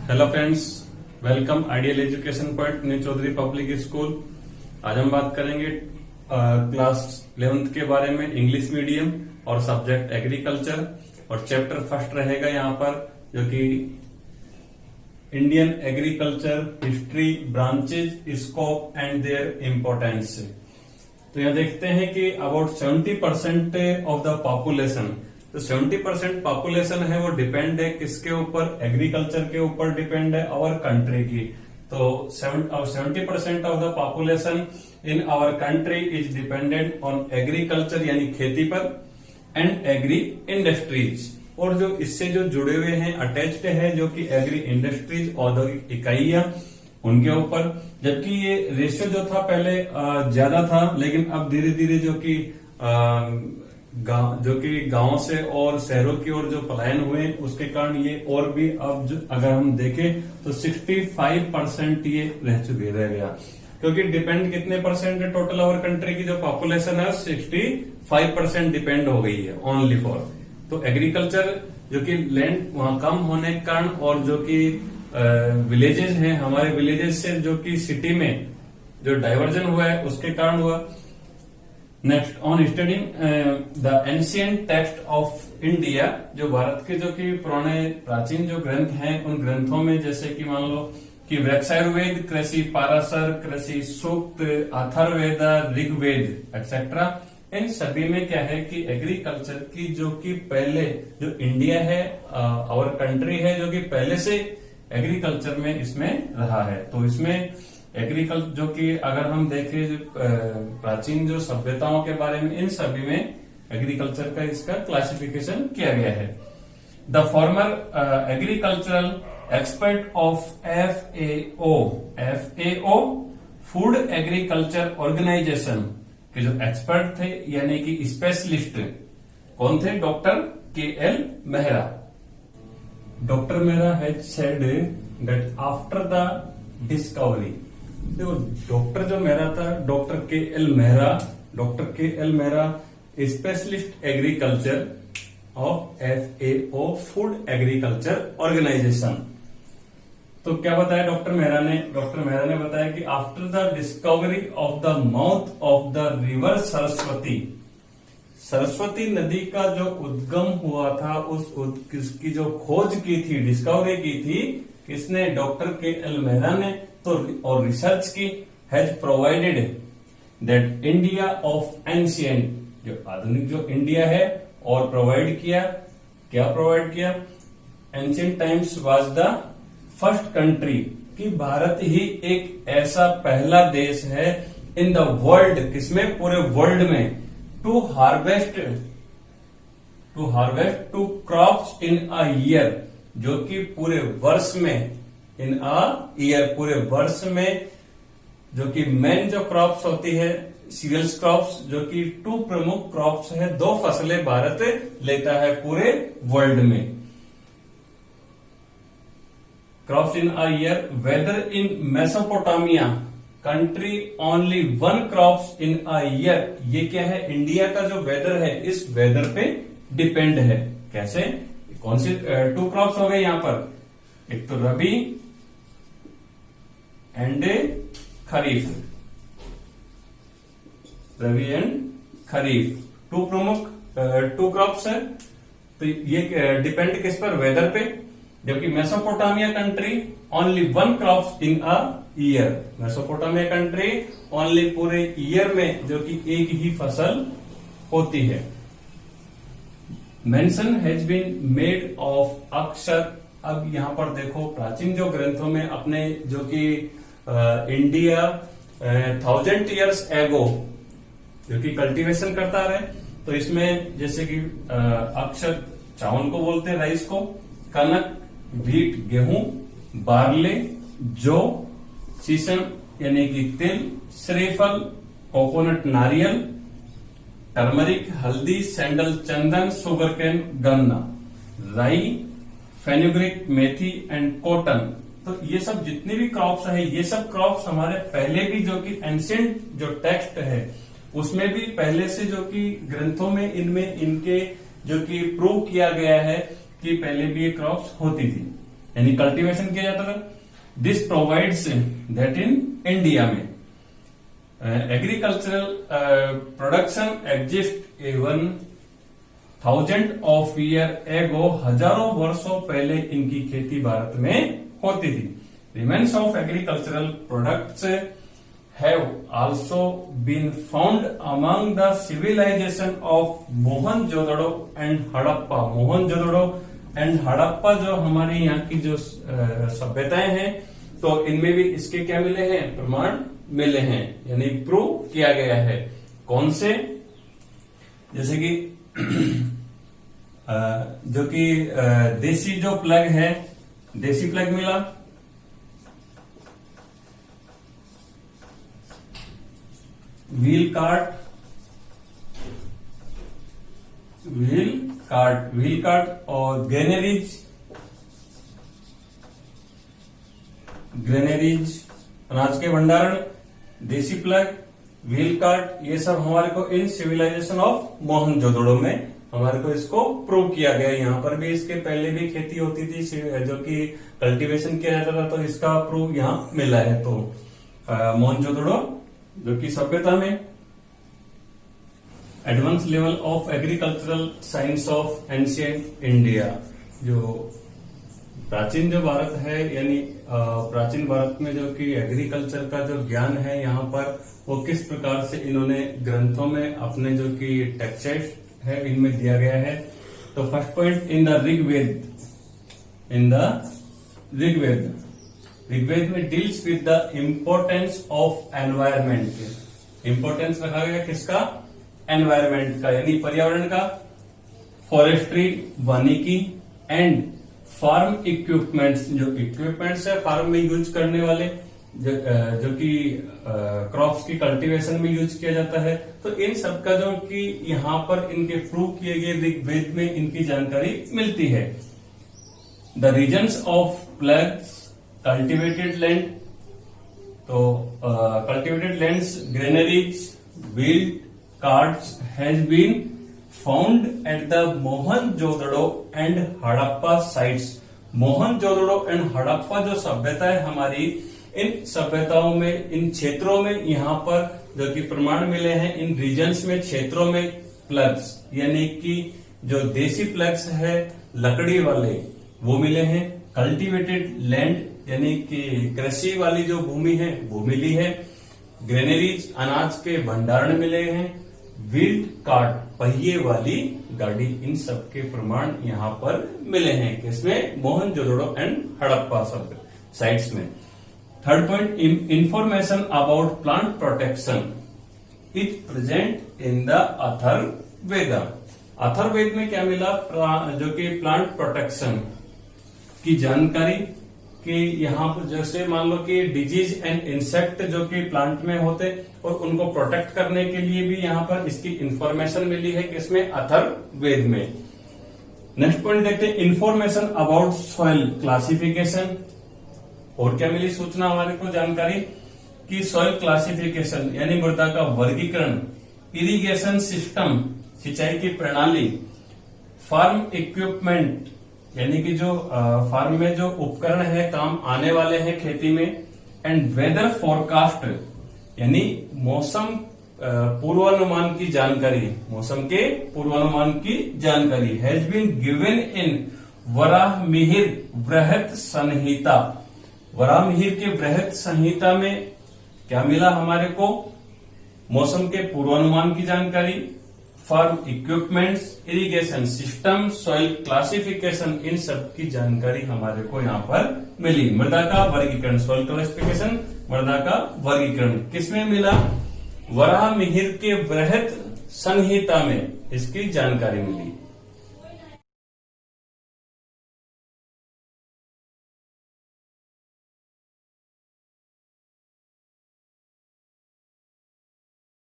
Hello friends, welcome ideal education point new Chaudhary public school. आज हम बात करेंगे क्लास 11th के बारे में, इंग्लिश मीडियम और सब्जेक्ट एग्रीकल्चर। और चैप्टर फर्स्ट रहेगा यहाँ पर, जो कि Indian agriculture history, branches, scope and their importance. तो यहाँ देखते हैं कि अबाउट 70% ऑफ द पॉपुलेशन, तो 70% पॉपुलेशन है वो डिपेंड है किसके ऊपर, एग्रीकल्चर के ऊपर डिपेंड है आवर कंट्री की। तो 70% of the population in our country is dependent on agriculture, यानी खेती पर, एंड एग्री इंडस्ट्रीज, और जो इससे जो जुड़े हुए हैं, अटैच्ड है, जो कि एग्री इंडस्ट्रीज, औद्योगिक इकाइयां, उनके ऊपर। जबकि ये रेशियो जो था पहले ज्यादा था, लेकिन अब धीरे धीरे जो कि गांव से और शहरों की ओर जो पलायन हुए, उसके कारण ये और भी अब अगर हम देखें तो 65% ये रह गया। क्योंकि डिपेंड कितने परसेंट है टोटल आवर कंट्री की जो पॉपुलेशन है, 65% डिपेंड हो गई है ओनली फॉर। तो एग्रीकल्चर, जो कि लैंड वहां कम होने के कारण, और जो कि विलेजेस हैं, हमारे विलेजेस से जो कि सिटी में जो डाइवर्जन हुआ है, उसके कारण हुआ। Next, on studying the ancient text of India, जो भारत के जो कि पुराने प्राचीन जो ग्रंथ हैं, उन ग्रंथों में जैसे कि मान लो कि वृक्षायुर्वेद, कृषि पाराशर, कृषि सूक्त, अथर्ववेद, ऋग्वेद एक्सेट्रा, इन सभी में क्या है कि एग्रीकल्चर की जो कि पहले जो इंडिया है, आवर कंट्री है, जो कि पहले से एग्रीकल्चर में इसमें रहा है। तो इसमें एग्रीकल्चर जो कि अगर हम देखें प्राचीन जो सभ्यताओं के बारे में, इन सभी में एग्रीकल्चर का इसका क्लासिफिकेशन किया गया है। The former agricultural expert of FAO food agriculture organization के जो एक्सपर्ट थे, यानी कि स्पेशलिस्ट, कौन थे? Doctor KL Mehra. Doctor Mehra has said that after the discovery, देखो डॉक्टर जो मेहरा था, doctor KL Mehra specialist agriculture of FAO food agriculture organization. तो क्या बताया डॉक्टर मेहरा ने? डॉक्टर मेहरा ने बताया कि after the discovery of the mouth of the river Saraswati नदी का जो उद्गम हुआ था, उसकी जो खोज की थी, डिस्कवरी की थी, किसने? डॉक्टर KL मेहरा ने। तो और रिसर्च की, has provided that India of ancient, जो आधुनिक जो इंडिया है, और प्रोवाइड किया, क्या प्रोवाइड किया? Ancient times was the first country, कि भारत ही एक ऐसा पहला देश है इन द वर्ल्ड, किसमें? पूरे वर्ल्ड में, to harvest two crops in a year, जो कि पूरे वर्ष में, इन अ ईयर, पूरे वर्ष में, जो कि मेन जो क्रॉप्स होती है, सीरियल्स क्रॉप्स, जो कि 2 प्रमुख क्रॉप्स है, 2 फसलें भारत लेता है पूरे वर्ल्ड में। Crops in a year, weather in Mesopotamia country only 1 crops in a year. ये क्या है? इंडिया का जो वेदर है, इस वेदर पे डिपेंड है। कैसे? कौन सी 2 क्रॉप्स हो गए यहाँ पर? एक तो रबी एंड खरीफ, रबी एंड खरीफ, 2 प्रमुख 2 क्रॉप्स है। तो ये डिपेंड किस पर? वेदर पे। जबकि Mesopotamia country only 1 crops in a year, Mesopotamia country only पूरे ईयर में जो कि एक ही फसल होती है। Mention has been made of अक्षर। अब यहां पर देखो, प्राचीन जो ग्रंथों में अपने जो कि इंडिया 1000 ईयर्स एगो जो कि कल्टीवेशन करता रहे, तो इसमें जैसे कि अक्षर चावल को बोलते हैं, राइस को, कनक व्हीट गेहूं, बार्ले जौ, सीसम यानी कि तिल, श्रीफल कोकोनट नारियल, टर्मरिक हल्दी, सैंडल चंदन, शुगर केन गन्ना, राई, फेनुग्रीक मेथी एंड कॉटन। तो ये सब जितने भी क्रॉप्स है, ये सब क्रॉप्स हमारे पहले भी जो कि एंशिएंट जो टेक्स्ट है, उसमें भी पहले से जो कि ग्रंथों में इनके जो कि प्रूव किया गया है कि पहले भी ये क्रॉप्स होती थी। यानी कल्टीवेशन किया जाता था। This provides that in India में agricultural production exist even 1000 of year ago, हजारों वर्षों पहले इनकी खेती भारत में होती थी। Remains of agricultural products have also been found among the civilization of Mohenjodaro and Harappa. Mohenjodaro and Harappa जो हमारे यहाँ की जो सभ्यताएं हैं, तो इनमें भी इसके क्या मिले हैं, प्रमाण मिले हैं, यानी प्रूव किया गया है। कौन से, जैसे कि जो कि देसी जो प्लग है, देसी प्लग मिला, व्हील कार्ट और ग्रेनेरीज अनाज के भंडारण, देसी प्लग, व्हील कार्ट, ये सब हमारे को इन सिविलाइजेशन ऑफ मोहनजोदड़ो में हमारे को इसको प्रूव किया गया। यहाँ पर भी इसके पहले भी खेती होती थी, जो कि कल्टीवेशन किया जाता था, तो इसका प्रूव यहाँ मिला है। तो मोहनजोदड़ो जो कि सभ्यता में advance level of agricultural science of ancient India, जो प्राचीन जो भारत है, यानी प्राचीन भारत में जो कि एग्रीकल्चर का जो ज्ञान है यहाँ पर, वो किस प्रकार से इन्होंने ग्रंथों में अपने जो कि टेक्सट है इनमें दिया गया है। तो first point, in the Rigveda में deals with the importance of environment. Importance रखा गया किसका, एनवायरमेंट का, यानी पर्यावरण का, फॉरेस्ट्री, वानिकी एंड फार्म इक्विपमेंट्स, जो इक्विपमेंट्स है फार्म में यूज करने वाले, जो कि क्रॉप्स की कल्टीवेशन में यूज किया जाता है। तो इन सब का जो कि यहाँ पर इनके प्रूव किए गए ऋग्वेद में इनकी जानकारी मिलती है। The reasons of plugs, cultivated land, तो cultivated lands, granaries, wheel carts has been found at the Mohenjodaro and Harappa sites. Mohenjodaro and Harappa जो सभ्यता है हमारी, इन सभ्यताओं में, इन क्षेत्रों में यहाँ पर जो कि प्रमाण मिले हैं, इन रीजन्स में, क्षेत्रों में प्लग्स, यानी कि जो देसी प्लग्स है लकड़ी वाले, वो मिले हैं। कल्टिवेटेड लैंड, यानी कि कृषि वाली जो भूमि है वो मिली है। ग्रेनरीज, अनाज के भंडारण मिले हैं। व्हील्ड कार्ट, पहिए वाली गाड़ी, इन सब के प्रमाण यहाँ पर मिले हैं। किसमें, मोहनजोदड़ो एंड हड़प्पा सब साइट्स में। Third point, information about plant protection is present in the Atharvaveda. Atharvaveda में क्या मिला, जो कि प्लांट प्रोटेक्शन की जानकारी, कि यहाँ पर जैसे मान लो कि डिजीज एंड इंसेक्ट जो कि प्लांट में होते और उनको प्रोटेक्ट करने के लिए भी यहाँ पर इसकी इंफॉर्मेशन मिली है। किसमें, अथर्ववेद में। नेक्स्ट पॉइंट देखते हैं, इंफॉर्मेशन अबाउट सॉइल क्लासिफिकेशन। और क्या मिली सूचना हमारे को, जानकारी कि सॉइल क्लासिफिकेशन यानी मृदा का वर्गीकरण, इरिगेशन सिस्टम, सिंचाई की प्रणाली, फार्म इक्विपमेंट, यानी कि जो फार्म में जो उपकरण है काम आने वाले हैं खेती में, एंड वेदर फोरकास्ट, यानी मौसम पूर्वानुमान की जानकारी, मौसम के पूर्वानुमान की जानकारी, has been given in Varahamihira Brihat Samhita. Varahamihira के बृहत संहिता में क्या मिला हमारे को, मौसम के पूर्वानुमान की जानकारी, farm equipments, irrigation system, soil classification, इन सब की जानकारी हमारे को यहाँ पर मिली। मृदा का वर्गीकरण, सॉइल क्लासिफिकेशन, मृदा का वर्गीकरण किसमें मिला, वराहमिहिर के बृहत संहिता में इसकी जानकारी मिली।